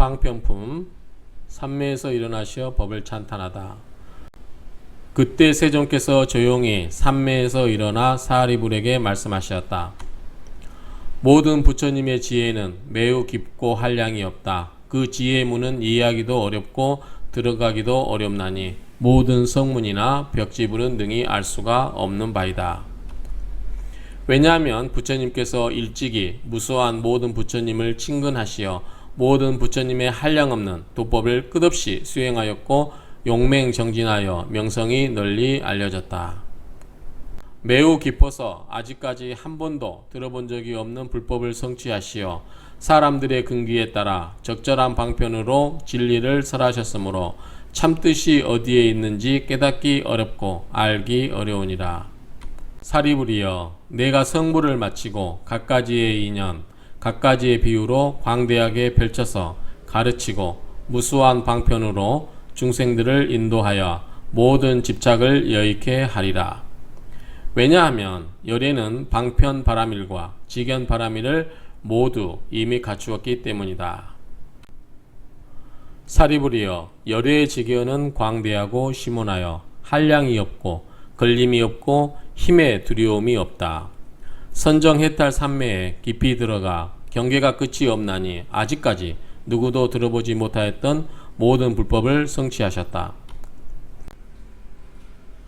방편품 삼매에서 일어나시어 법을 찬탄하다. 그때 세존께서 조용히 삼매에서 일어나 사리불에게 말씀하셨다. 모든 부처님의 지혜는 매우 깊고 한량이 없다. 그 지혜의 문은 이해하기도 어렵고 들어가기도 어렵나니 모든 성문이나 벽지불은 능히 알 수가 없는 바이다. 왜냐하면 부처님께서 일찍이 무수한 모든 부처님을 친근하시어 모든 부처님의 한량없는 도법을 끝없이 수행하였고 용맹정진하여 명성이 널리 알려졌다. 매우 깊어서 아직까지 한 번도 들어본 적이 없는 불법을 성취하시어 사람들의 근기에 따라 적절한 방편으로 진리를 설하셨으므로 참뜻이 어디에 있는지 깨닫기 어렵고 알기 어려우니라. 사리불이여, 내가 성불을 마치고 갖가지의 인연, 갖가지의 비유로 광대하게 펼쳐서 가르치고 무수한 방편으로 중생들을 인도하여 모든 집착을 여의케 하리라. 왜냐하면 열애는 방편 바라밀과 직연 바라밀을 모두 이미 갖추었기 때문이다. 사리불이여, 열애의 직연은 광대하고 심원하여 한량이 없고 걸림이 없고 힘에 두려움이 없다. 선정해탈 삼매에 깊이 들어가 경계가 끝이 없나니 아직까지 누구도 들어보지 못하였던 모든 불법을 성취하셨다.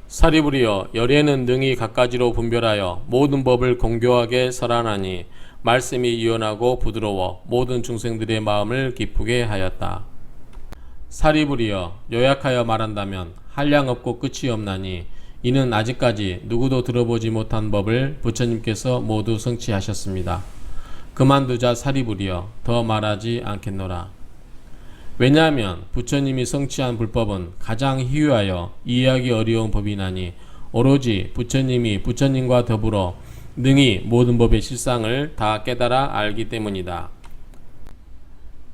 사리불이여, 열애는 능히 갖가지로 분별하여 모든 법을 공교하게 설하나니 말씀이 유연하고 부드러워 모든 중생들의 마음을 기쁘게 하였다. 사리불이여, 요약하여 말한다면 한량 없고 끝이 없나니 이는 아직까지 누구도 들어보지 못한 법을 부처님께서 모두 성취하셨습니다. 그만두자 사리불이여, 더 말하지 않겠노라. 왜냐하면 부처님이 성취한 불법은 가장 희유하여 이해하기 어려운 법이나니 오로지 부처님이 부처님과 더불어 능히 모든 법의 실상을 다 깨달아 알기 때문이다.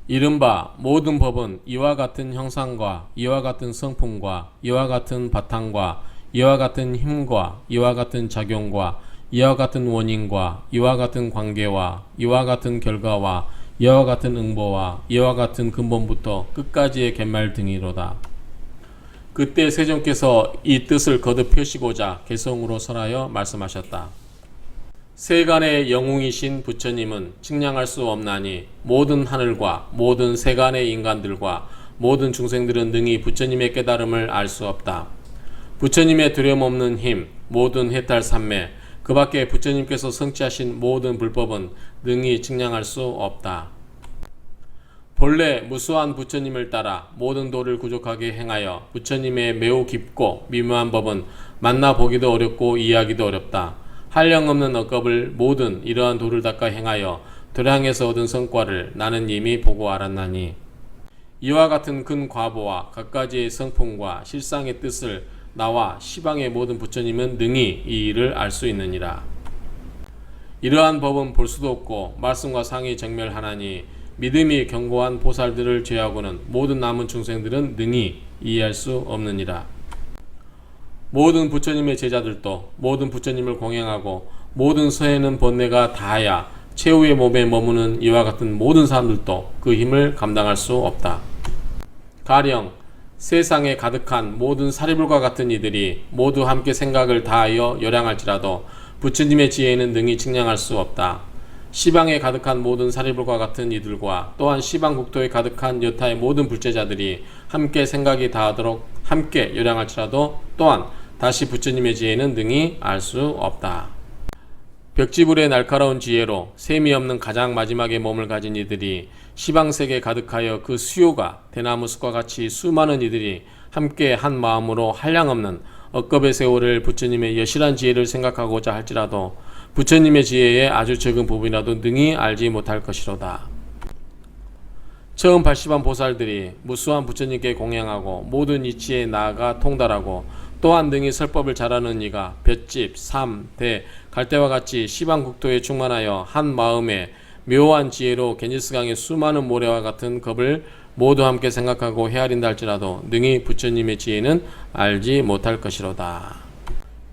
이른바 모든 법은 이와 같은 형상과 이와 같은 성품과 이와 같은 바탕과 이와 같은 힘과 이와 같은 작용과 이와 같은 원인과 이와 같은 관계와 이와 같은 결과와 이와 같은 응보와 이와 같은 근본부터 끝까지의 갯말 등이로다. 그때 세존께서 이 뜻을 거듭 펴시고자 개성으로 설하여 말씀하셨다. 세간의 영웅이신 부처님은 측량할 수 없나니 모든 하늘과 모든 세간의 인간들과 모든 중생들은 능히 부처님의 깨달음을 알 수 없다. 부처님의 두려움없는 힘, 모든 해탈 삼매, 그 밖에 부처님께서 성취하신 모든 불법은 능히 측량할 수 없다. 본래 무수한 부처님을 따라 모든 도를 구족하게 행하여 부처님의 매우 깊고 미묘한 법은 만나보기도 어렵고 이해하기도 어렵다. 한량없는 억겁을 모든 이러한 도를 닦아 행하여 도량에서 얻은 성과를 나는 이미 보고 알았나니 이와 같은 근과보와 갖가지의 성품과 실상의 뜻을 나와 시방의 모든 부처님은 능히 이 일을 알 수 있느니라. 이러한 법은 볼 수도 없고 말씀과 상이 정멸하나니 믿음이 견고한 보살들을 제하고는 모든 남은 중생들은 능히 이해할 수 없느니라. 모든 부처님의 제자들도 모든 부처님을 공양하고 모든 서해는 번뇌가 다하여 최후의 몸에 머무는 이와 같은 모든 사람들도 그 힘을 감당할 수 없다. 가령 세상에 가득한 모든 사리불과 같은 이들이 모두 함께 생각을 다하여 열양할지라도 부처님의 지혜는 능히 측량할 수 없다. 시방에 가득한 모든 사리불과 같은 이들과 또한 시방 국토에 가득한 여타의 모든 불제자들이 함께 생각이 다하도록 함께 열양할지라도 또한 다시 부처님의 지혜는 능히 알 수 없다. 벽지불의 날카로운 지혜로 셈이 없는 가장 마지막에 몸을 가진 이들이 시방세계에 가득하여 그 수요가 대나무 숲과 같이 수많은 이들이 함께 한 마음으로 한량없는 억겁의 세월을 부처님의 여실한 지혜를 생각하고자 할지라도 부처님의 지혜의 아주 적은 부분이라도 능히 알지 못할 것이로다. 처음 80만 보살들이 무수한 부처님께 공양하고 모든 이치에 나아가 통달하고 또한 능히 설법을 잘하는 이가 볏집, 삼, 대, 갈대와 같이 시방국토에 충만하여 한 마음에 묘한 지혜로 겐지스강의 수많은 모래와 같은 겁을 모두 함께 생각하고 헤아린다 할지라도 능히 부처님의 지혜는 알지 못할 것이로다.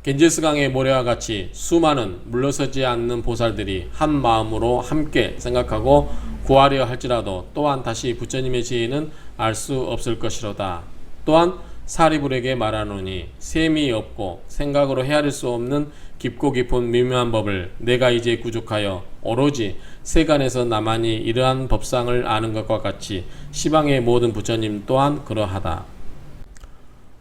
겐지스강의 모래와 같이 수많은 물러서지 않는 보살들이 한 마음으로 함께 생각하고 구하려 할지라도 또한 다시 부처님의 지혜는 알 수 없을 것이로다. 또한 사리불에게 말하노니 셈이 없고 생각으로 헤아릴 수 없는 깊고 깊은 미묘한 법을 내가 이제 구족하여 오로지 세간에서 나만이 이러한 법상을 아는 것과 같이 시방의 모든 부처님 또한 그러하다.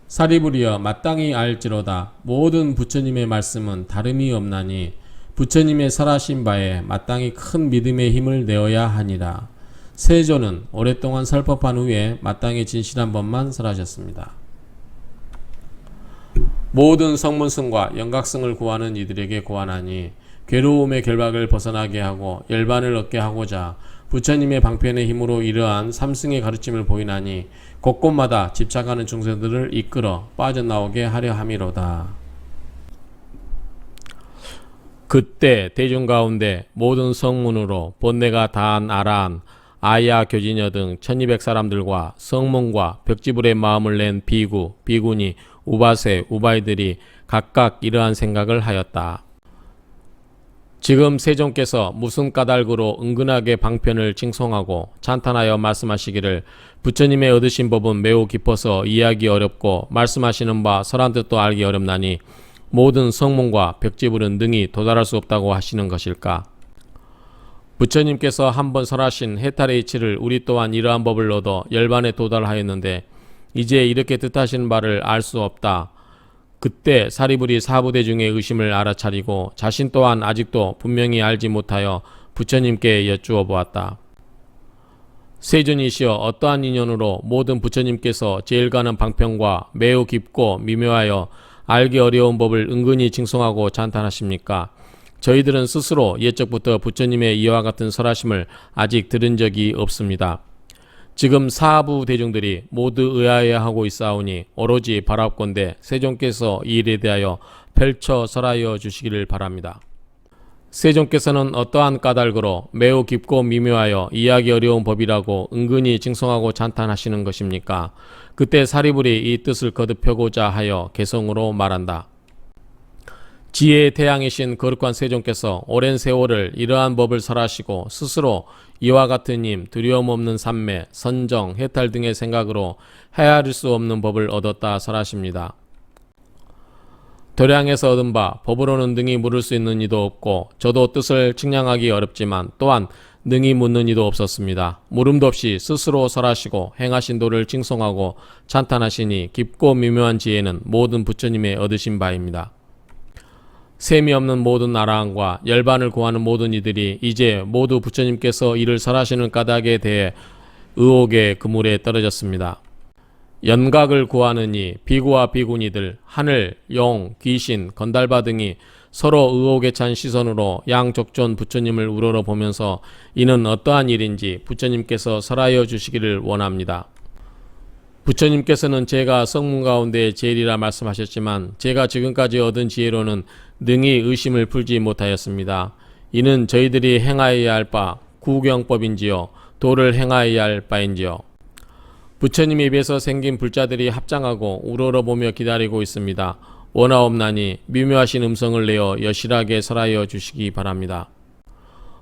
사리불이여 마땅히 알지로다. 모든 부처님의 말씀은 다름이 없나니 부처님의 설하신 바에 마땅히 큰 믿음의 힘을 내어야 하니라. 세조는 오랫동안 설법한 후에 마땅히 진실한 법만 설하셨습니다. 모든 성문승과 영각승을 구하는 이들에게 고하나니 괴로움의 결박을 벗어나게 하고 열반을 얻게 하고자 부처님의 방편의 힘으로 이러한 삼승의 가르침을 보이나니 곳곳마다 집착하는 중생들을 이끌어 빠져나오게 하려 함이로다. 그때 대중 가운데 모든 성문으로 본내가 다한 아라한 아야 교진여 등 1200 사람들과 성문과 벽지불의 마음을 낸 비구, 비구니, 우바세, 우바이들이 각각 이러한 생각을 하였다. 지금 세종께서 무슨 까닭으로 은근하게 방편을 칭송하고 찬탄하여 말씀하시기를 부처님의 얻으신 법은 매우 깊어서 이해하기 어렵고 말씀하시는 바 설한 뜻도 알기 어렵나니 모든 성문과 벽지불은 능히 도달할 수 없다고 하시는 것일까? 부처님께서 한번 설하신 해탈의 이치를 우리 또한 이러한 법을 얻어 열반에 도달하였는데 이제 이렇게 뜻하시는 바를 알 수 없다. 그때 사리불이 사부대 중의 의심을 알아차리고 자신 또한 아직도 분명히 알지 못하여 부처님께 여쭈어 보았다. 세존이시여 어떠한 인연으로 모든 부처님께서 제일 가는 방편과 매우 깊고 미묘하여 알기 어려운 법을 은근히 칭송하고 찬탄하십니까? 저희들은 스스로 옛적부터 부처님의 이와 같은 설하심을 아직 들은 적이 없습니다. 지금 사부 대중들이 모두 의아해야 하고 있사오니 오로지 바랍건대 세종께서 이 일에 대하여 펼쳐 설하여 주시기를 바랍니다. 세종께서는 어떠한 까닭으로 매우 깊고 미묘하여 이해하기 어려운 법이라고 은근히 칭송하고 찬탄하시는 것입니까? 그때 사리불이 이 뜻을 거듭하고자 하여 개성으로 말한다. 지혜의 태양이신 거룩한 세종께서 오랜 세월을 이러한 법을 설하시고 스스로 이와 같은 힘, 두려움 없는 삼매, 선정, 해탈 등의 생각으로 헤아릴 수 없는 법을 얻었다 설하십니다. 도량에서 얻은 바 법으로는 능히 물을 수 있는 이도 없고 저도 뜻을 측량하기 어렵지만 또한 능히 묻는 이도 없었습니다. 물음도 없이 스스로 설하시고 행하신 도를 칭송하고 찬탄하시니 깊고 미묘한 지혜는 모든 부처님의 얻으신 바입니다. 셈이 없는 모든 아라한과 열반을 구하는 모든 이들이 이제 모두 부처님께서 이를 설하시는 까닭에 대해 의혹의 그물에 떨어졌습니다. 연각을 구하는 이 비구와 비구니들, 하늘, 용, 귀신, 건달바 등이 서로 의혹에 찬 시선으로 양족존 부처님을 우러러 보면서 이는 어떠한 일인지 부처님께서 설하여 주시기를 원합니다. 부처님께서는 제가 성문 가운데 제일이라 말씀하셨지만 제가 지금까지 얻은 지혜로는 능히 의심을 풀지 못하였습니다. 이는 저희들이 행하여야 할 바 구경법인지요 도를 행하여야 할 바인지요. 부처님 입에서 생긴 불자들이 합장하고 우러러보며 기다리고 있습니다. 원하옵나니 미묘하신 음성을 내어 여실하게 설하여 주시기 바랍니다.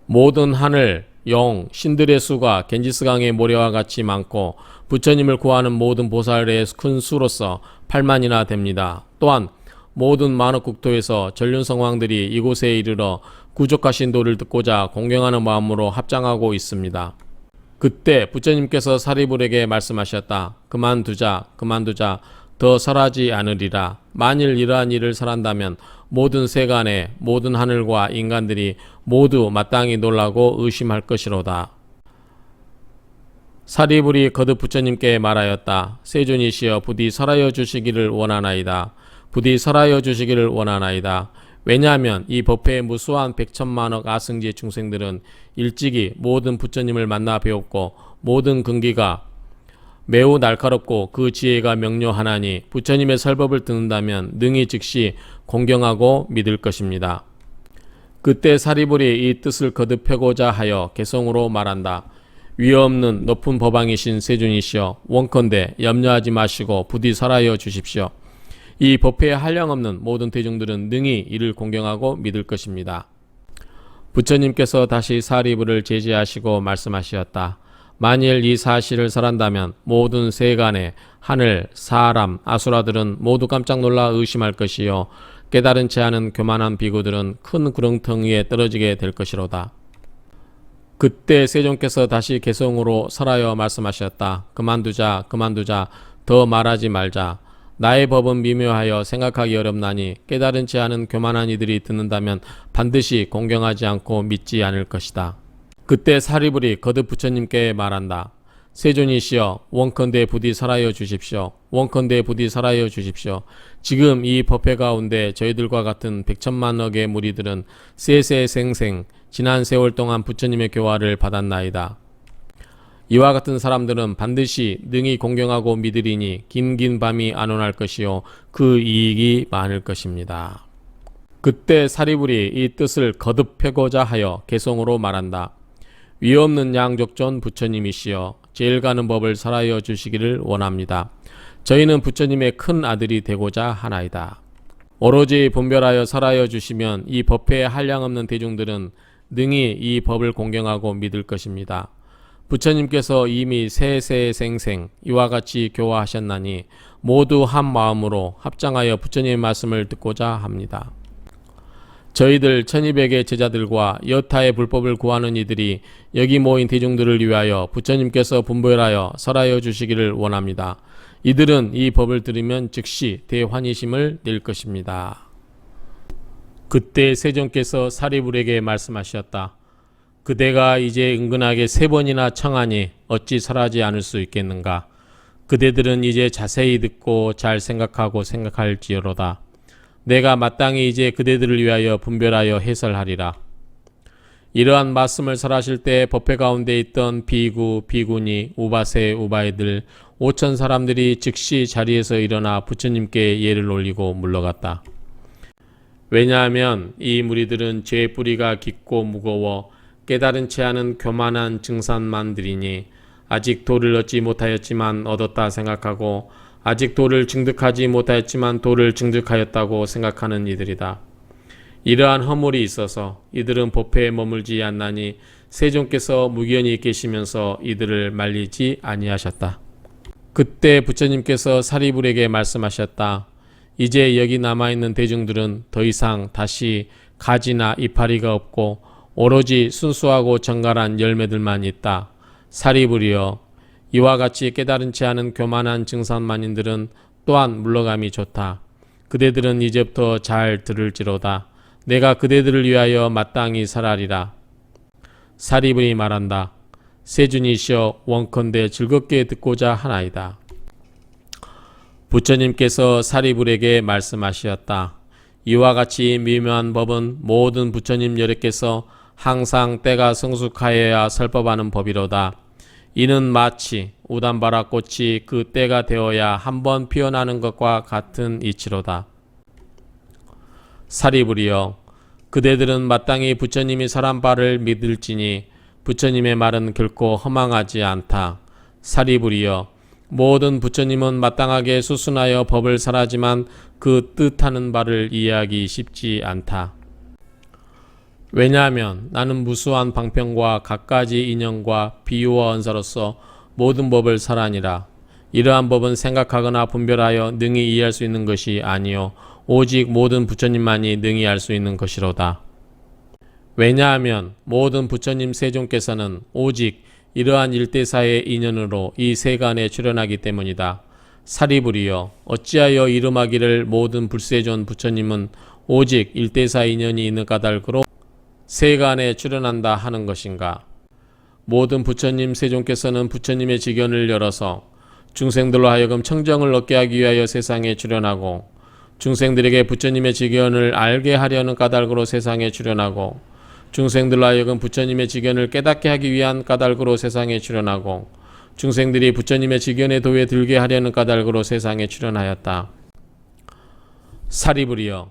모든 하늘, 영, 신들의 수가 겐지스강의 모래와 같이 많고 부처님을 구하는 모든 보살의 큰 수로서 8만이나 됩니다. 또한 모든 만億국토에서 전륜성왕들이 이곳에 이르러 구족하신 도를 듣고자 공경하는 마음으로 합장하고 있습니다. 그때 부처님께서 사리불에게 말씀하셨다. 그만두자, 그만두자. 더 설하지 않으리라. 만일 이러한 일을 설한다면 모든 세간의 모든 하늘과 인간들이 모두 마땅히 놀라고 의심할 것이로다. 사리불이 거듭 부처님께 말하였다. 세존이시여 부디 설하여 주시기를 원하나이다. 부디 설하여 주시기를 원하나이다. 왜냐하면 이 법회의 무수한 백천만억 아승지의 중생들은 일찍이 모든 부처님을 만나 배웠고 모든 근기가 매우 날카롭고 그 지혜가 명료하나니 부처님의 설법을 듣는다면 능히 즉시 공경하고 믿을 것입니다. 그때 사리불이 이 뜻을 거듭하고자 하여 개성으로 말한다. 위없는 높은 법왕이신 세존이시여 원컨대 염려하지 마시고 부디 설하여 주십시오. 이 법회에 한량없는 모든 대중들은 능히 이를 공경하고 믿을 것입니다. 부처님께서 다시 사리부를 제지하시고 말씀하셨다. 만일 이 사실을 설한다면 모든 세간의 하늘, 사람, 아수라들은 모두 깜짝 놀라 의심할 것이요 깨달은 채 하는 교만한 비구들은 큰 구렁텅 위에 떨어지게 될 것이로다. 그때 세존께서 다시 개성으로 설하여 말씀하셨다. 그만두자, 그만두자, 더 말하지 말자. 나의 법은 미묘하여 생각하기 어렵나니 깨달은 채 하는 교만한 이들이 듣는다면 반드시 공경하지 않고 믿지 않을 것이다. 그때 사리불이 거듭 부처님께 말한다. 세존이시여, 원컨대 부디 설하여 주십시오. 원컨대 부디 설하여 주십시오. 지금 이 법회 가운데 저희들과 같은 백천만억의 무리들은 세세생생 지난 세월 동안 부처님의 교화를 받았나이다. 이와 같은 사람들은 반드시 능히 공경하고 믿으리니 긴긴 밤이 안온할 것이요 그 이익이 많을 것입니다. 그때 사리불이 이 뜻을 거듭 펴고자 하여 개성으로 말한다. 위없는 양족존 부처님이시여 제일 가는 법을 설하여 주시기를 원합니다. 저희는 부처님의 큰 아들이 되고자 하나이다. 오로지 분별하여 설하여 주시면 이 법회에 한량없는 대중들은 능히 이 법을 공경하고 믿을 것입니다. 부처님께서 이미 세세생생 이와 같이 교화하셨나니 모두 한 마음으로 합장하여 부처님의 말씀을 듣고자 합니다. 저희들 1200의 제자들과 여타의 불법을 구하는 이들이 여기 모인 대중들을 위하여 부처님께서 분별하여 설하여 주시기를 원합니다. 이들은 이 법을 들으면 즉시 대환희심을 낼 것입니다. 그때 세존께서 사리불에게 말씀하셨다. 그대가 이제 은근하게 3번이나 청하니 어찌 설하지 않을 수 있겠는가. 그대들은 이제 자세히 듣고 잘 생각하고 생각할지어로다. 내가 마땅히 이제 그대들을 위하여 분별하여 해설하리라. 이러한 말씀을 설하실 때 법회 가운데 있던 비구, 비구니, 우바세, 우바이들 5천 사람들이 즉시 자리에서 일어나 부처님께 예를 올리고 물러갔다. 왜냐하면 이 무리들은 죄의 뿌리가 깊고 무거워 깨달은 채 하는 교만한 증산만들이니 아직 도를 얻지 못하였지만 얻었다 생각하고 아직 도를 증득하지 못하였지만 도를 증득하였다고 생각하는 이들이다. 이러한 허물이 있어서 이들은 법회에 머물지 않나니 세존께서 무견히 계시면서 이들을 말리지 아니하셨다. 그때 부처님께서 사리불에게 말씀하셨다. 이제 여기 남아있는 대중들은 더 이상 다시 가지나 이파리가 없고 오로지 순수하고 정갈한 열매들만 있다. 사리불이여, 이와 같이 깨달은 채 하는 교만한 증산만인들은 또한 물러감이 좋다. 그대들은 이제부터 잘 들을지로다. 내가 그대들을 위하여 마땅히 설하리라. 사리불이 말한다. 세준이시여, 원컨대 즐겁게 듣고자 하나이다. 부처님께서 사리불에게 말씀하셨다. 이와 같이 미묘한 법은 모든 부처님 여력께서 항상 때가 성숙하여야 설법하는 법이로다. 이는 마치 우담바라 꽃이 그 때가 되어야 한번 피어나는 것과 같은 이치로다. 사리불이여, 그대들은 마땅히 부처님이 설한 바를 믿을지니 부처님의 말은 결코 허망하지 않다. 사리불이여, 모든 부처님은 마땅하게 수순하여 법을 설하지만 그 뜻하는 바를 이해하기 쉽지 않다. 왜냐하면 나는 무수한 방편과 갖가지 인연과 비유와 언사로서 모든 법을 설하니라. 이러한 법은 생각하거나 분별하여 능히 이해할 수 있는 것이 아니요 오직 모든 부처님만이 능히 알 수 있는 것이로다. 왜냐하면 모든 부처님 세존께서는 오직 이러한 일대사의 인연으로 이 세간에 출현하기 때문이다. 사리불이여, 어찌하여 이름하기를 모든 불세존 부처님은 오직 일대사 인연이 있는 까닭으로 세간에 출현한다 하는 것인가? 모든 부처님 세존께서는 부처님의 지견을 열어서 중생들로 하여금 청정을 얻게 하기 위하여 세상에 출현하고 중생들에게 부처님의 지견을 알게 하려는 까닭으로 세상에 출현하고 중생들로 하여금 부처님의 지견을 깨닫게 하기 위한 까닭으로 세상에 출현하고 중생들이 부처님의 지견의 도에 들게 하려는 까닭으로 세상에 출현하였다. 사리불이여,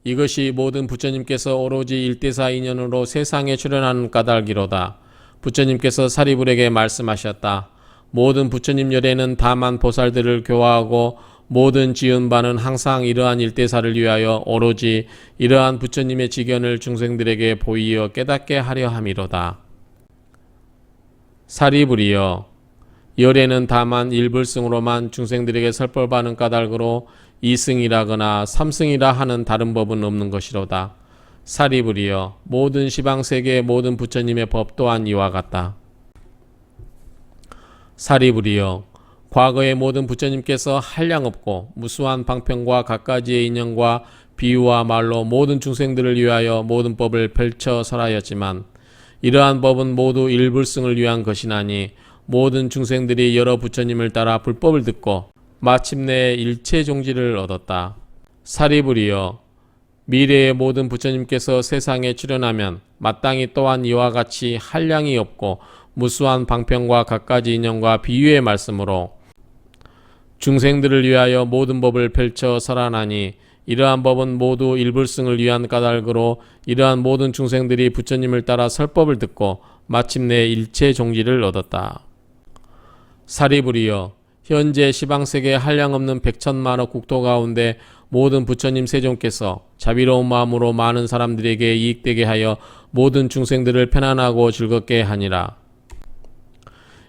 이것이 모든 부처님께서 오로지 일대사 인연으로 세상에 출현하는 까닭이로다. 부처님께서 사리불에게 말씀하셨다. 모든 부처님 열에는 다만 보살들을 교화하고 모든 지은 바는 항상 이러한 일대사를 위하여 오로지 이러한 부처님의 지견을 중생들에게 보이어 깨닫게 하려 함이로다. 사리부리여, 열애는 다만 일불승으로만 중생들에게 설법하는 까닭으로 이승이라거나 삼승이라 하는 다른 법은 없는 것이로다. 사리부리여, 모든 시방세계의 모든 부처님의 법 또한 이와 같다. 사리부리여, 과거의 모든 부처님께서 한량없고 무수한 방편과 갖가지의 인연과 비유와 말로 모든 중생들을 위하여 모든 법을 펼쳐 설하였지만 이러한 법은 모두 일불승을 위한 것이나니 모든 중생들이 여러 부처님을 따라 불법을 듣고 마침내 일체 종지를 얻었다. 사리부리여, 미래의 모든 부처님께서 세상에 출현하면 마땅히 또한 이와 같이 한량이 없고 무수한 방편과 갖가지 인연과 비유의 말씀으로 중생들을 위하여 모든 법을 펼쳐 설하나니 이러한 법은 모두 일불승을 위한 까닭으로 이러한 모든 중생들이 부처님을 따라 설법을 듣고 마침내 일체 종지를 얻었다. 사리부리여, 현재 시방세계에 한량없는 백천만억 국토 가운데 모든 부처님 세종께서 자비로운 마음으로 많은 사람들에게 이익되게 하여 모든 중생들을 편안하고 즐겁게 하니라.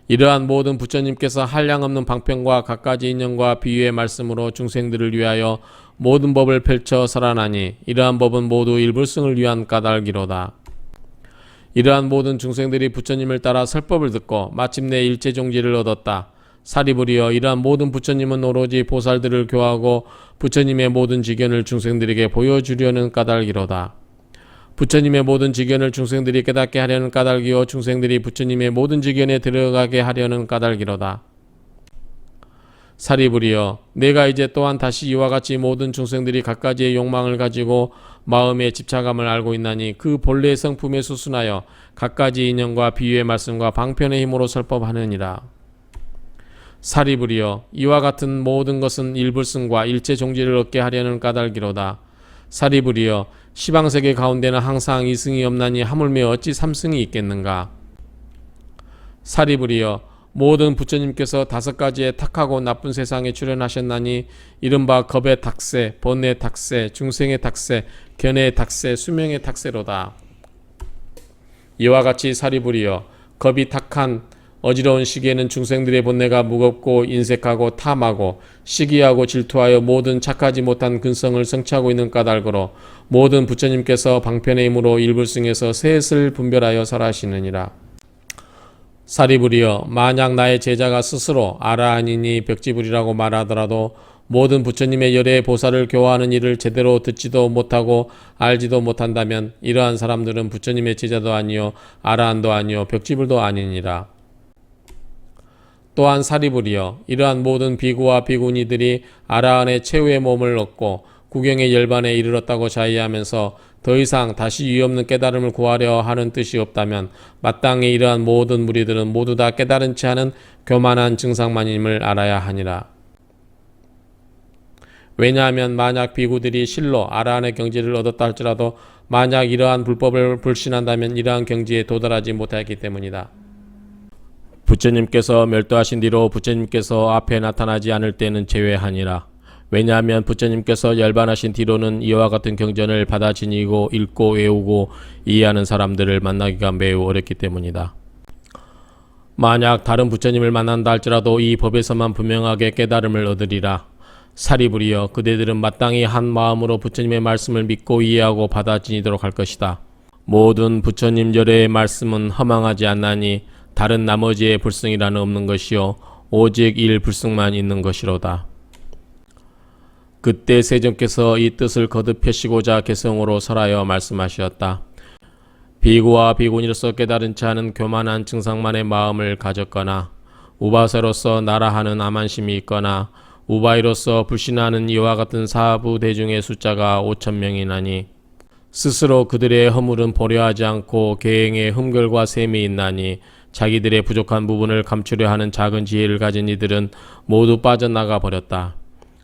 이러한 모든 부처님께서 한량없는 방편과 갖가지 인연과 비유의 말씀으로 중생들을 위하여 모든 법을 펼쳐 설하나니 이러한 법은 모두 일불승을 위한 까닭이로다. 이러한 모든 중생들이 부처님을 따라 설법을 듣고 마침내 일체종지를 얻었다. 사리부리여, 이러한 모든 부처님은 오로지 보살들을 교하고 부처님의 모든 지견을 중생들에게 보여주려는 까닭이로다. 부처님의 모든 지견을 중생들이 깨닫게 하려는 까닭이요 중생들이 부처님의 모든 지견에 들어가게 하려는 까닭이로다. 사리부리여, 내가 이제 또한 다시 이와 같이 모든 중생들이 갖가지의 욕망을 가지고 마음의 집착감을 알고 있나니 그 본래의 성품에 수순하여 갖가지 인연과 비유의 말씀과 방편의 힘으로 설법하느니라. 사리부리여, 이와 같은 모든 것은 일불승과 일체 종지를 얻게 하려는 까닭이로다. 사리부리여, 시방세계 가운데는 항상 이승이 없나니 하물며 어찌 삼승이 있겠는가. 사리부리여, 모든 부처님께서 5가지의 탁하고 나쁜 세상에 출현하셨나니 이른바 겁의 탁세, 번뇌의 탁세, 중생의 탁세, 견해의 탁세, 수명의 탁세로다. 이와 같이 사리부리여, 겁이 탁한 어지러운 시기에는 중생들의 본뇌가 무겁고 인색하고 탐하고 시기하고 질투하여 모든 착하지 못한 근성을 성취하고 있는 까닭으로 모든 부처님께서 방편의 힘으로 일불승에서 셋을 분별하여 설하시느니라. 사리부리여, 만약 나의 제자가 스스로 아라한이니 벽지불이라고 말하더라도 모든 부처님의 열애의 보살을 교화하는 일을 제대로 듣지도 못하고 알지도 못한다면 이러한 사람들은 부처님의 제자도 아니요 아라한도 아니요 벽지불도 아니니라. 또한 사리부리여, 이러한 모든 비구와 비구니들이 아라한의 최후의 몸을 얻고 구경의 열반에 이르렀다고 자의하면서 더 이상 다시 유없는 깨달음을 구하려 하는 뜻이 없다면 마땅히 이러한 모든 무리들은 모두 다 깨달은 채 하는 교만한 증상만임을 알아야 하니라. 왜냐하면 만약 비구들이 실로 아라한의 경지를 얻었다 할지라도 만약 이러한 불법을 불신한다면 이러한 경지에 도달하지 못하였기 때문이다. 부처님께서 멸도하신 뒤로 부처님께서 앞에 나타나지 않을 때는 제외하니라. 왜냐하면 부처님께서 열반하신 뒤로는 이와 같은 경전을 받아 지니고 읽고 외우고 이해하는 사람들을 만나기가 매우 어렵기 때문이다. 만약 다른 부처님을 만난다 할지라도 이 법에서만 분명하게 깨달음을 얻으리라. 사리부리여, 그대들은 마땅히 한 마음으로 부처님의 말씀을 믿고 이해하고 받아 지니도록 할 것이다. 모든 부처님 열애의 말씀은 허망하지 않나니 다른 나머지의 불승이라는 없는 것이요 오직 일불승만 있는 것이로다. 그때 세존께서 이 뜻을 거듭 펴시고자 개성으로 설하여 말씀하셨다. 비구와 비구니로서 깨달은 채 하는 교만한 증상만의 마음을 가졌거나 우바사로서 나라하는 암한심이 있거나 우바이로서 불신하는 이와 같은 사부 대중의 숫자가 5,000명이나니 스스로 그들의 허물은 보려하지 않고 계행에 흠결과 셈이 있나니 자기들의 부족한 부분을 감추려 하는 작은 지혜를 가진 이들은 모두 빠져나가 버렸다.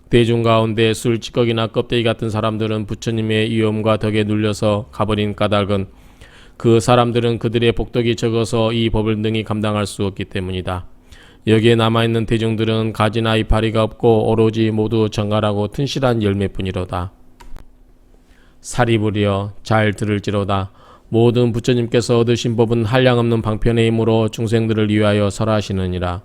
대중 가운데 술, 찌꺼기나 껍데기 같은 사람들은 부처님의 위엄과 덕에 눌려서 가버린 까닭은 그 사람들은 그들의 복덕이 적어서 이 법을 능히 감당할 수 없기 때문이다. 여기에 남아있는 대중들은 가지나 이파리가 없고 오로지 모두 정갈하고 튼실한 열매뿐이로다. 사리부리여 잘 들을지로다. 모든 부처님께서 얻으신 법은 한량없는 방편의 힘으로 중생들을 위하여 설하시느니라.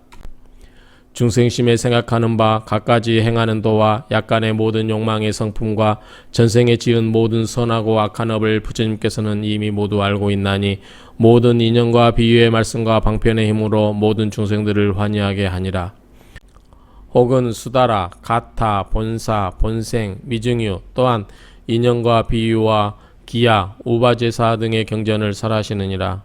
중생심에 생각하는 바 갖가지 행하는 도와 약간의 모든 욕망의 성품과 전생에 지은 모든 선하고 악한 업을 부처님께서는 이미 모두 알고 있나니 모든 인연과 비유의 말씀과 방편의 힘으로 모든 중생들을 환희하게 하니라. 혹은 수다라, 가타, 본사, 본생, 미증유 또한 인연과 비유와 기야, 우바제사 등의 경전을 설하시느니라.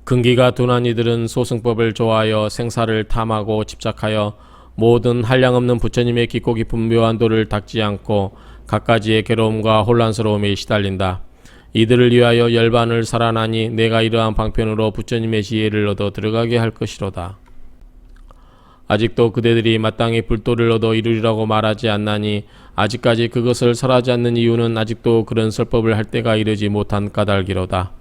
근기가 둔한 이들은 소승법을 좋아하여 생사를 탐하고 집착하여 모든 한량없는 부처님의 깊고 깊은 묘한 도를 닦지 않고 갖가지의 괴로움과 혼란스러움에 시달린다. 이들을 위하여 열반을 살아나니 내가 이러한 방편으로 부처님의 지혜를 얻어 들어가게 할 것이로다. 아직도 그대들이 마땅히 불도를 얻어 이루리라고 말하지 않나니 아직까지 그것을 설하지 않는 이유는 아직도 그런 설법을 할 때가 이르지 못한 까닭이로다.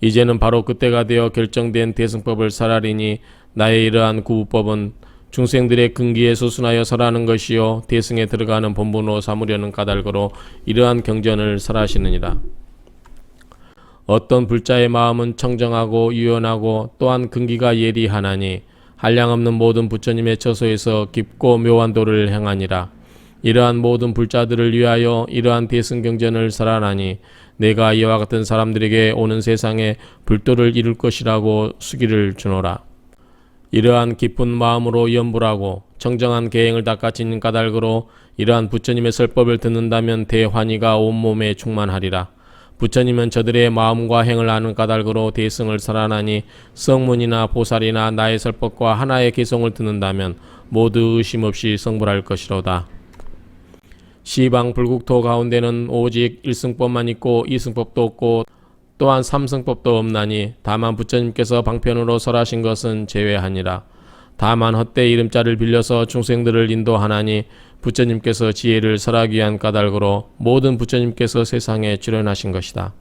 이제는 바로 그때가 되어 결정된 대승법을 설하리니 나의 이러한 구부법은 중생들의 근기에 소순하여 설하는 것이요 대승에 들어가는 본분으로 삼으려는 까닭으로 이러한 경전을 설하시느니라. 어떤 불자의 마음은 청정하고 유연하고 또한 근기가 예리하나니 한량없는 모든 부처님의 처소에서 깊고 묘한 도를 행하니라. 이러한 모든 불자들을 위하여 이러한 대승경전을 설하나니 내가 이와 같은 사람들에게 오는 세상에 불도를 이룰 것이라고 수기를 주노라. 이러한 깊은 마음으로 염불하고 청정한 계행을 닦아지는 까닭으로 이러한 부처님의 설법을 듣는다면 대환희가 온몸에 충만하리라. 부처님은 저들의 마음과 행을 아는 까닭으로 대승을 설하나니 성문이나 보살이나 나의 설법과 하나의 개성을 듣는다면 모두 의심 없이 성불할 것이로다. 시방 불국토 가운데는 오직 일승법만 있고 이승법도 없고 또한 삼승법도 없나니 다만 부처님께서 방편으로 설하신 것은 제외하니라. 다만 헛되이 이름자를 빌려서 중생들을 인도하나니 부처님께서 지혜를 설하기 위한 까닭으로 모든 부처님께서 세상에 출현하신 것이다.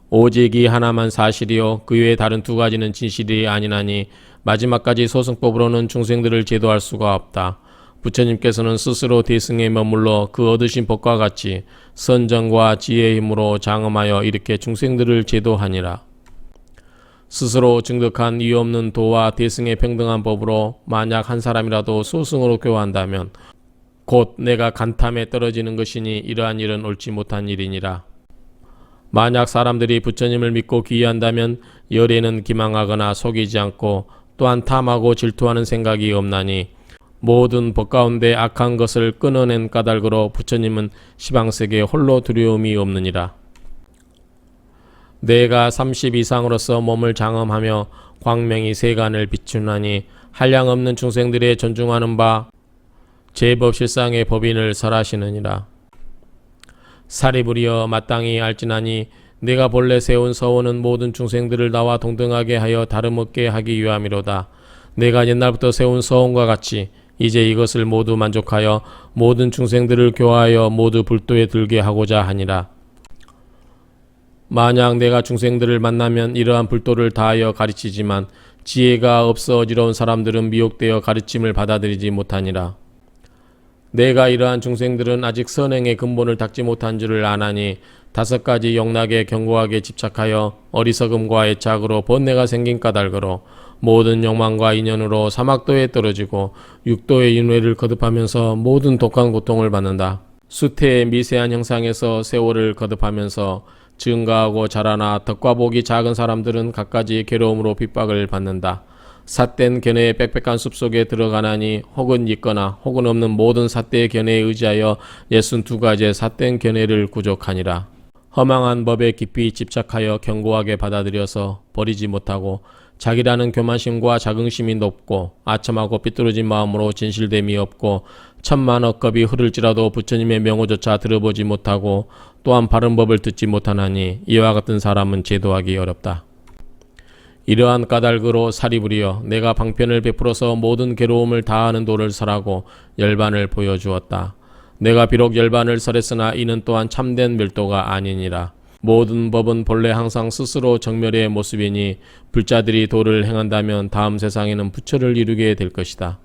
오직 이 하나만 사실이요 그 외에 다른 두 가지는 진실이 아니나니 마지막까지 소승법으로는 중생들을 제도할 수가 없다. 부처님께서는 스스로 대승에 머물러 그 얻으신 법과 같이 선정과 지혜의 힘으로 장엄하여 이렇게 중생들을 제도하니라. 스스로 증득한 이유 없는 도와 대승의 평등한 법으로 만약 한 사람이라도 소승으로 교화한다면 곧 내가 간탐에 떨어지는 것이니 이러한 일은 옳지 못한 일이니라. 만약 사람들이 부처님을 믿고 귀의한다면 열에는 기망하거나 속이지 않고 또한 탐하고 질투하는 생각이 없나니 모든 법 가운데 악한 것을 끊어낸 까닭으로 부처님은 시방세계에 홀로 두려움이 없느니라. 내가 30 이상으로서 몸을 장엄하며 광명이 세간을 비추나니 한량없는 중생들의 존중하는 바 제법실상의 법인을 설하시느니라. 사리부리여 마땅히 알지나니 내가 본래 세운 서원은 모든 중생들을 나와 동등하게 하여 다름없게 하기 위함이로다. 내가 옛날부터 세운 서원과 같이 이제 이것을 모두 만족하여 모든 중생들을 교화하여 모두 불도에 들게 하고자 하니라. 만약 내가 중생들을 만나면 이러한 불도를 다하여 가르치지만 지혜가 없어 어지러운 사람들은 미혹되어 가르침을 받아들이지 못하니라. 내가 이러한 중생들은 아직 선행의 근본을 닦지 못한 줄을 아나니 5가지 영락에 견고하게 집착하여 어리석음과 애착으로 번뇌가 생긴 까닭으로 모든 욕망과 인연으로 사막도에 떨어지고 육도의 윤회를 거듭하면서 모든 독한 고통을 받는다. 수태의 미세한 형상에서 세월을 거듭하면서 증가하고 자라나 덕과 복이 작은 사람들은 갖가지 괴로움으로 핍박을 받는다. 삿된 견해의 빽빽한 숲속에 들어가나니 혹은 있거나 혹은 없는 모든 삿대의 견해에 의지하여 62가지의 삿된 견해를 구족하니라. 허망한 법에 깊이 집착하여 견고하게 받아들여서 버리지 못하고 자기라는 교만심과 자긍심이 높고 아첨하고 삐뚤어진 마음으로 진실됨이 없고 천만억 겁이 흐를지라도 부처님의 명호조차 들어보지 못하고 또한 바른 법을 듣지 못하나니 이와 같은 사람은 제도하기 어렵다. 이러한 까닭으로 사리부리여 내가 방편을 베풀어서 모든 괴로움을 다하는 도를 설하고 열반을 보여주었다. 내가 비록 열반을 설했으나 이는 또한 참된 멸도가 아니니라. 모든 법은 본래 항상 스스로 정멸의 모습이니 불자들이 도를 행한다면 다음 세상에는 부처를 이루게 될 것이다.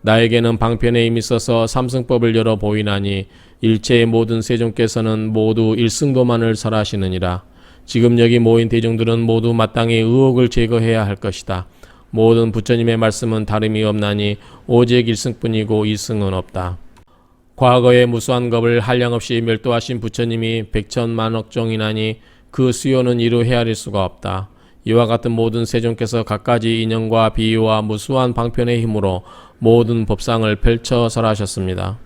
나에게는 방편에 이미 써서 삼승법을 열어 보이나니 일체의 모든 세종께서는 모두 일승도만을 설하시느니라. 지금 여기 모인 대중들은 모두 마땅히 의혹을 제거해야 할 것이다. 모든 부처님의 말씀은 다름이 없나니 오직 일승뿐이고 이승은 없다. 과거의 무수한 겁을 한량없이 멸도하신 부처님이 백천만억 종이나니 그 수요는 이루 헤아릴 수가 없다. 이와 같은 모든 세종께서 갖가지 인연과 비유와 무수한 방편의 힘으로 모든 법상을 펼쳐 설하셨습니다.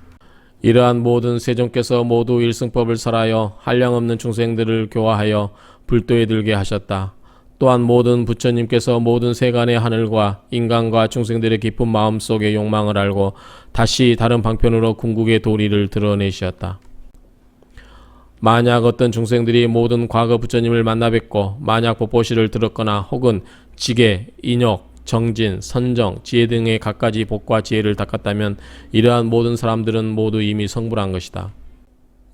이러한 모든 세종께서 모두 일승법을 설하여 한량없는 중생들을 교화하여 불도에 들게 하셨다. 또한 모든 부처님께서 모든 세간의 하늘과 인간과 중생들의 깊은 마음속의 욕망을 알고 다시 다른 방편으로 궁극의 도리를 드러내셨다. 만약 어떤 중생들이 모든 과거 부처님을 만나 뵙고 만약 법보시를 들었거나 혹은 지계, 인욕, 정진, 선정, 지혜 등의 갖가지 복과 지혜를 닦았다면 이러한 모든 사람들은 모두 이미 성불한 것이다.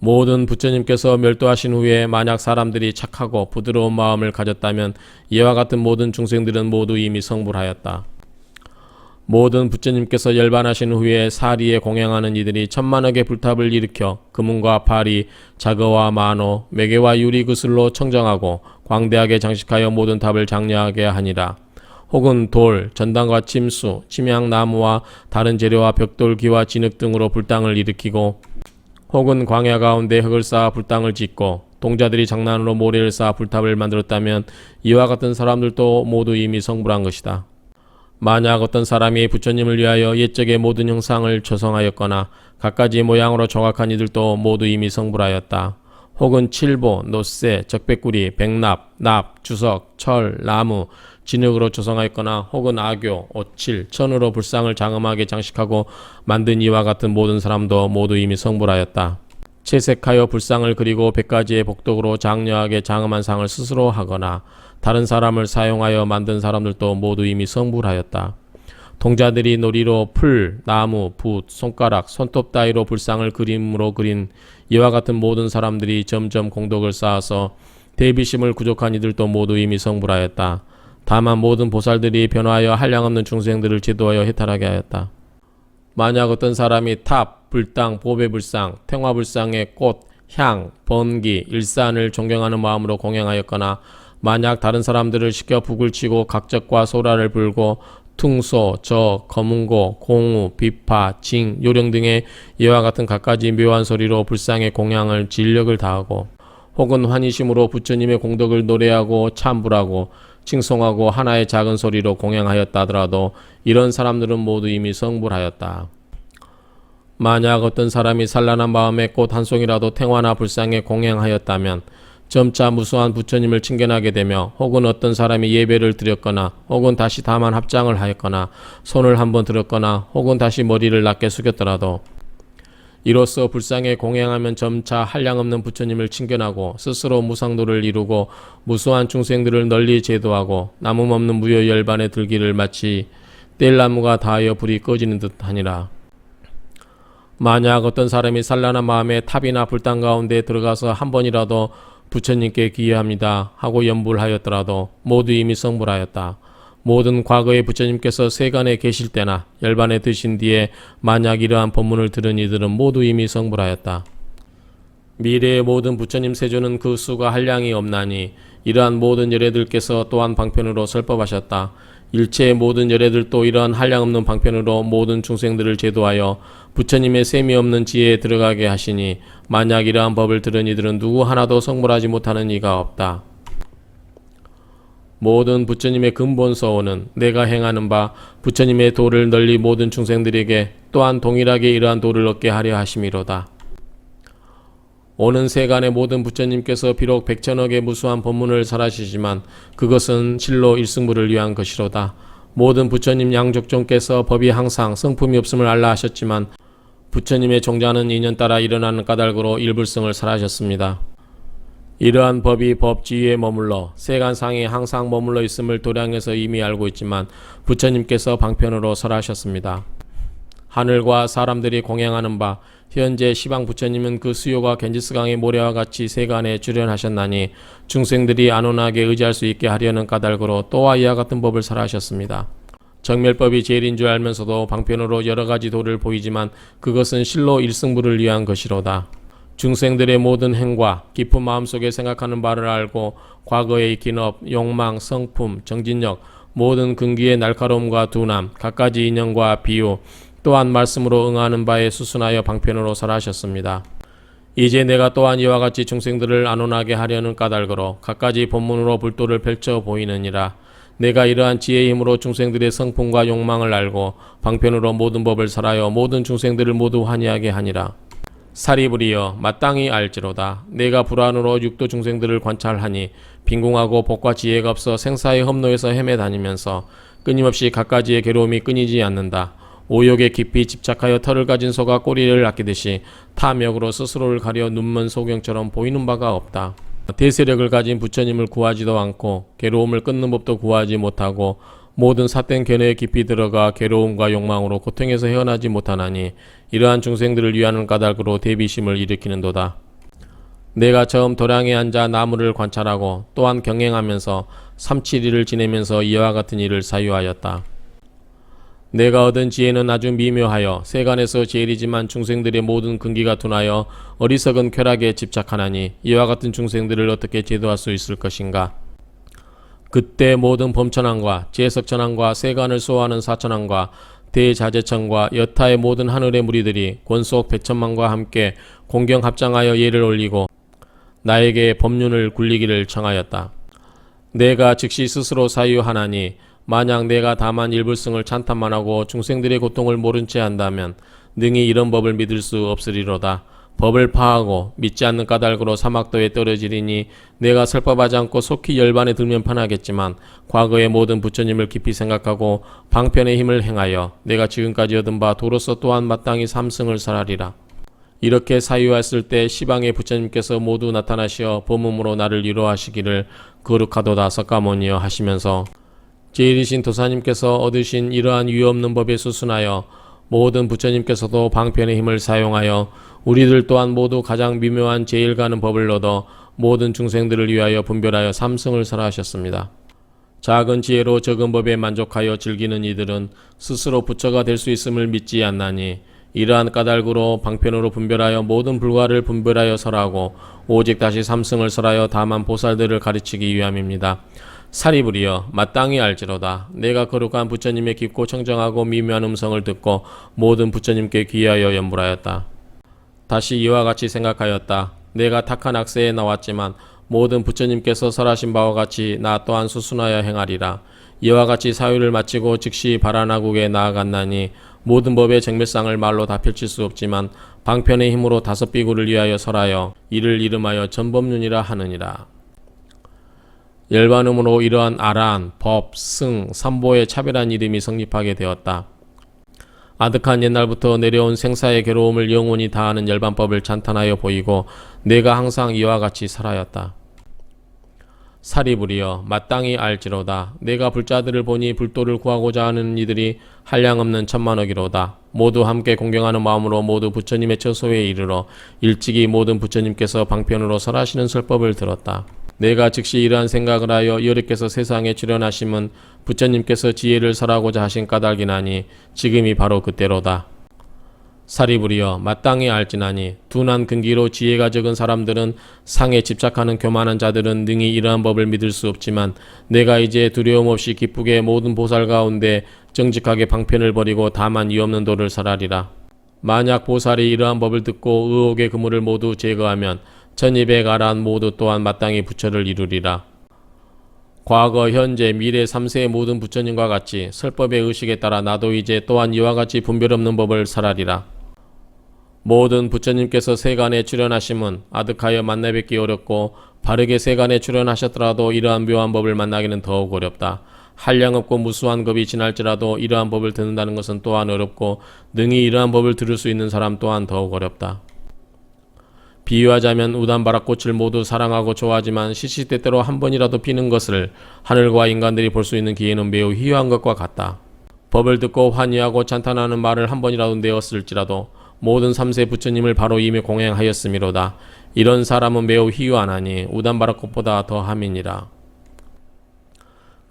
모든 부처님께서 멸도하신 후에 만약 사람들이 착하고 부드러운 마음을 가졌다면 이와 같은 모든 중생들은 모두 이미 성불하였다. 모든 부처님께서 열반하신 후에 사리에 공양하는 이들이 천만억의 불탑을 일으켜 금은과 파리, 자거와 만호, 매개와 유리 그슬로 청정하고 광대하게 장식하여 모든 탑을 장려하게 하니라. 혹은 돌, 전당과 침수, 침향나무와 다른 재료와 벽돌기와 진흙 등으로 불당을 일으키고 혹은 광야 가운데 흙을 쌓아 불당을 짓고 동자들이 장난으로 모래를 쌓아 불탑을 만들었다면 이와 같은 사람들도 모두 이미 성불한 것이다. 만약 어떤 사람이 부처님을 위하여 옛적의 모든 형상을 조성하였거나 갖가지 모양으로 조각한 이들도 모두 이미 성불하였다. 혹은 칠보, 노쇠, 적백구리, 백납, 납, 주석, 철, 나무, 진흙으로 조성하였거나 혹은 악교, 오칠, 천으로 불상을 장엄하게 장식하고 만든 이와 같은 모든 사람도 모두 이미 성불하였다. 채색하여 불상을 그리고 100가지의 복덕으로 장려하게 장엄한 상을 스스로 하거나 다른 사람을 사용하여 만든 사람들도 모두 이미 성불하였다. 동자들이 놀이로 풀, 나무, 붓, 손가락, 손톱 따위로 불상을 그림으로 그린 이와 같은 모든 사람들이 점점 공덕을 쌓아서 대비심을 부족한 이들도 모두 이미 성불하였다. 다만 모든 보살들이 변화하여 한량없는 중생들을 지도하여 해탈하게 하였다. 만약 어떤 사람이 탑, 불당, 보배불상, 탱화불상의 꽃, 향, 번기, 일산을 존경하는 마음으로 공양하였거나 만약 다른 사람들을 시켜 북을 치고 각적과 소라를 불고 퉁소, 저, 검은고, 공우, 비파, 징, 요령 등의 이와 같은 갖가지 묘한 소리로 불상의 공양을 진력을 다하고 혹은 환희심으로 부처님의 공덕을 노래하고 참불하고 칭송하고 하나의 작은 소리로 공양하였다 하더라도 이런 사람들은 모두 이미 성불하였다. 만약 어떤 사람이 산란한 마음에 꽃 한 송이라도 탱화나 불상에 공양하였다면 점차 무수한 부처님을 칭견하게 되며 혹은 어떤 사람이 예배를 드렸거나 혹은 다시 다만 합장을 하였거나 손을 한번 들었거나 혹은 다시 머리를 낮게 숙였더라도 이로써 불상에 공양하면 점차 한량없는 부처님을 칭견하고 스스로 무상도를 이루고 무수한 중생들을 널리 제도하고 남음없는 무효 열반에 들기를 마치 뗄나무가 닿하여 불이 꺼지는 듯 하니라. 만약 어떤 사람이 산란한 마음에 탑이나 불당 가운데 들어가서 한 번이라도 부처님께 기여합니다 하고 염불하였더라도 모두 이미 성불하였다. 모든 과거의 부처님께서 세간에 계실 때나 열반에 드신 뒤에 만약 이러한 법문을 들은 이들은 모두 이미 성불하였다. 미래의 모든 부처님 세조는 그 수가 한량이 없나니 이러한 모든 열애들께서 또한 방편으로 설법하셨다. 일체의 모든 열애들도 이러한 한량없는 방편으로 모든 중생들을 제도하여 부처님의 셈이 없는 지혜에 들어가게 하시니 만약 이러한 법을 들은 이들은 누구 하나도 성불하지 못하는 이가 없다. 모든 부처님의 근본 서원은 내가 행하는 바 부처님의 도를 널리 모든 중생들에게 또한 동일하게 이러한 도를 얻게 하려 하심이로다. 오는 세간의 모든 부처님께서 비록 백천억의 무수한 법문을 설하시지만 그것은 실로 일승불을 위한 것이로다. 모든 부처님 양족종께서 법이 항상 성품이 없음을 알라 하셨지만 부처님의 종자는 인연 따라 일어나는 까닭으로 일불성을 설하셨습니다. 이러한 법이 법지위에 머물러 세간상에 항상 머물러 있음을 도량에서 이미 알고 있지만 부처님께서 방편으로 설하셨습니다. 하늘과 사람들이 공행하는 바 현재 시방 부처님은 그 수요가 겐지스강의 모래와 같이 세간에 출현하셨나니 중생들이 안온하게 의지할 수 있게 하려는 까닭으로 또한 이와 같은 법을 설하셨습니다. 정멸법이 제일인 줄 알면서도 방편으로 여러 가지 도를 보이지만 그것은 실로 일승부를 위한 것이로다. 중생들의 모든 행과 깊은 마음속에 생각하는 바를 알고 과거의 기업, 욕망, 성품, 정진력, 모든 근기의 날카로움과 둔함, 갖가지 인연과 비유, 또한 말씀으로 응하는 바에 수순하여 방편으로 설하셨습니다. 이제 내가 또한 이와 같이 중생들을 안온하게 하려는 까닭으로 갖가지 본문으로 불도를 펼쳐 보이느니라. 내가 이러한 지혜의 힘으로 중생들의 성품과 욕망을 알고 방편으로 모든 법을 설하여 모든 중생들을 모두 환희하게 하니라. 사리부리여 마땅히 알지로다. 내가 불안으로 육도 중생들을 관찰하니 빈궁하고 복과 지혜가 없어 생사의 험로에서 헤매 다니면서 끊임없이 갖가지의 괴로움이 끊이지 않는다. 오욕에 깊이 집착하여 털을 가진 소가 꼬리를 아끼듯이 탐욕으로 스스로를 가려 눈먼 소경처럼 보이는 바가 없다. 대세력을 가진 부처님을 구하지도 않고 괴로움을 끊는 법도 구하지 못하고 모든 삿된 견해에 깊이 들어가 괴로움과 욕망으로 고통에서 헤어나지 못하나니 이러한 중생들을 위하는 까닭으로 대비심을 일으키는도다. 내가 처음 도량에 앉아 나무를 관찰하고 또한 경행하면서 3-7일을 지내면서 이와 같은 일을 사유하였다. 내가 얻은 지혜는 아주 미묘하여 세간에서 제일이지만 중생들의 모든 근기가 둔하여 어리석은 쾌락에 집착하나니 이와 같은 중생들을 어떻게 제도할 수 있을 것인가. 그때 모든 범천왕과 제석천왕과 세간을 수호하는 사천왕과 대자재천과 여타의 모든 하늘의 무리들이 권속 백천만과 함께 공경 합장하여 예를 올리고 나에게 법륜을 굴리기를 청하였다. 내가 즉시 스스로 사유하나니 만약 내가 다만 일불승을 찬탄만 하고 중생들의 고통을 모른 채 한다면 능히 이런 법을 믿을 수 없으리로다. 법을 파하고 믿지 않는 까닭으로 사막도에 떨어지리니 내가 설법하지 않고 속히 열반에 들면 편하겠지만 과거의 모든 부처님을 깊이 생각하고 방편의 힘을 행하여 내가 지금까지 얻은 바 도로서 또한 마땅히 삼승을 설하리라. 이렇게 사유했을 때 시방의 부처님께서 모두 나타나시어 범음으로 나를 위로하시기를 거룩하도다 석가모니여 하시면서 제일이신 도사님께서 얻으신 이러한 유없는 법에 수순하여 모든 부처님께서도 방편의 힘을 사용하여 우리들 또한 모두 가장 미묘한 제일가는 법을 얻어 모든 중생들을 위하여 분별하여 삼승을 설하셨습니다. 작은 지혜로 적은 법에 만족하여 즐기는 이들은 스스로 부처가 될 수 있음을 믿지 않나니 이러한 까닭으로 방편으로 분별하여 모든 불과를 분별하여 설하고 오직 다시 삼승을 설하여 다만 보살들을 가르치기 위함입니다. 사리부리여 마땅히 알지로다. 내가 거룩한 부처님의 깊고 청정하고 미묘한 음성을 듣고 모든 부처님께 귀하여 연불하였다. 다시 이와 같이 생각하였다. 내가 탁한 악세에 나왔지만 모든 부처님께서 설하신 바와 같이 나 또한 수순하여 행하리라. 이와 같이 사유를 마치고 즉시 바라나국에 나아갔나니 모든 법의 정밀상을 말로 다 펼칠 수 없지만 방편의 힘으로 5비구를 위하여 설하여 이를 이름하여 전법륜이라 하느니라. 열반음으로 이러한 아란, 법, 승, 삼보의 차별한 이름이 성립하게 되었다. 아득한 옛날부터 내려온 생사의 괴로움을 영원히 다하는 열반법을 찬탄하여 보이고 내가 항상 이와 같이 살아였다. 사리부리여 마땅히 알지로다. 내가 불자들을 보니 불도를 구하고자 하는 이들이 한량없는 천만억이로다. 모두 함께 공경하는 마음으로 모두 부처님의 처소에 이르러 일찍이 모든 부처님께서 방편으로 설하시는 설법을 들었다. 내가 즉시 이러한 생각을 하여 여리께서 세상에 출현하심은 부처님께서 지혜를 설하고자 하신 까닭이나니 지금이 바로 그때로다. 사리부리여 마땅히 알지나니 둔한 근기로 지혜가 적은 사람들은 상에 집착하는 교만한 자들은 능히 이러한 법을 믿을 수 없지만 내가 이제 두려움 없이 기쁘게 모든 보살 가운데 정직하게 방편을 버리고 다만 이없는 도를 설하리라. 만약 보살이 이러한 법을 듣고 의혹의 그물을 모두 제거하면 1200아란 모두 또한 마땅히 부처를 이루리라. 과거, 현재, 미래 3세의 모든 부처님과 같이 설법의 의식에 따라 나도 이제 또한 이와 같이 분별 없는 법을 설하리라. 모든 부처님께서 세간에 출현하심은 아득하여 만나 뵙기 어렵고 바르게 세간에 출현하셨더라도 이러한 묘한 법을 만나기는 더욱 어렵다. 한량없고 무수한 겁이 지날지라도 이러한 법을 듣는다는 것은 또한 어렵고 능히 이러한 법을 들을 수 있는 사람 또한 더욱 어렵다. 비유하자면 우단바라꽃을 모두 사랑하고 좋아하지만 시시때때로 한 번이라도 피는 것을 하늘과 인간들이 볼 수 있는 기회는 매우 희귀한 것과 같다. 법을 듣고 환희하고 찬탄하는 말을 한 번이라도 내었을지라도 모든 3세 부처님을 바로 이미 공행하였음이로다. 이런 사람은 매우 희유하나니 우단바라 것보다 더함이니라.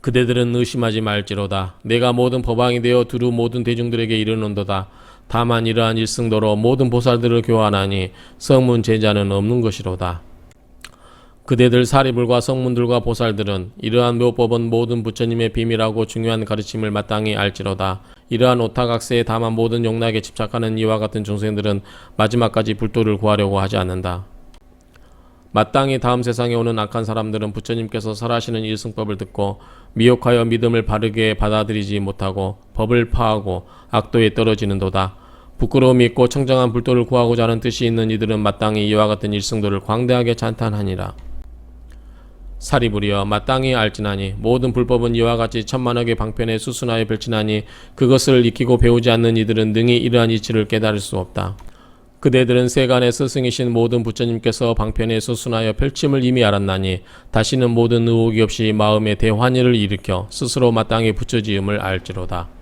그대들은 의심하지 말지로다. 내가 모든 법왕이 되어 두루 모든 대중들에게 이르는도다. 다만 이러한 일승도로 모든 보살들을 교환하니 성문 제자는 없는 것이로다. 그대들 사리불과 성문들과 보살들은 이러한 묘법은 모든 부처님의 비밀하고 중요한 가르침을 마땅히 알지로다. 이러한 오타각세에 다만 모든 용락에 집착하는 이와 같은 중생들은 마지막까지 불도를 구하려고 하지 않는다. 마땅히 다음 세상에 오는 악한 사람들은 부처님께서 설하시는 일승법을 듣고 미혹하여 믿음을 바르게 받아들이지 못하고 법을 파하고 악도에 떨어지는도다. 부끄러움이 있고 청정한 불도를 구하고자 하는 뜻이 있는 이들은 마땅히 이와 같은 일승도를 광대하게 찬탄하니라. 사리불이여 마땅히 알지나니 모든 불법은 이와 같이 천만억의 방편에 수순하여 펼치나니 그것을 익히고 배우지 않는 이들은 능히 이러한 이치를 깨달을 수 없다. 그대들은 세간의 스승이신 모든 부처님께서 방편에 수순하여 펼침을 이미 알았나니 다시는 모든 의혹이 없이 마음에 대환희를 일으켜 스스로 마땅히 부처지음을 알지로다.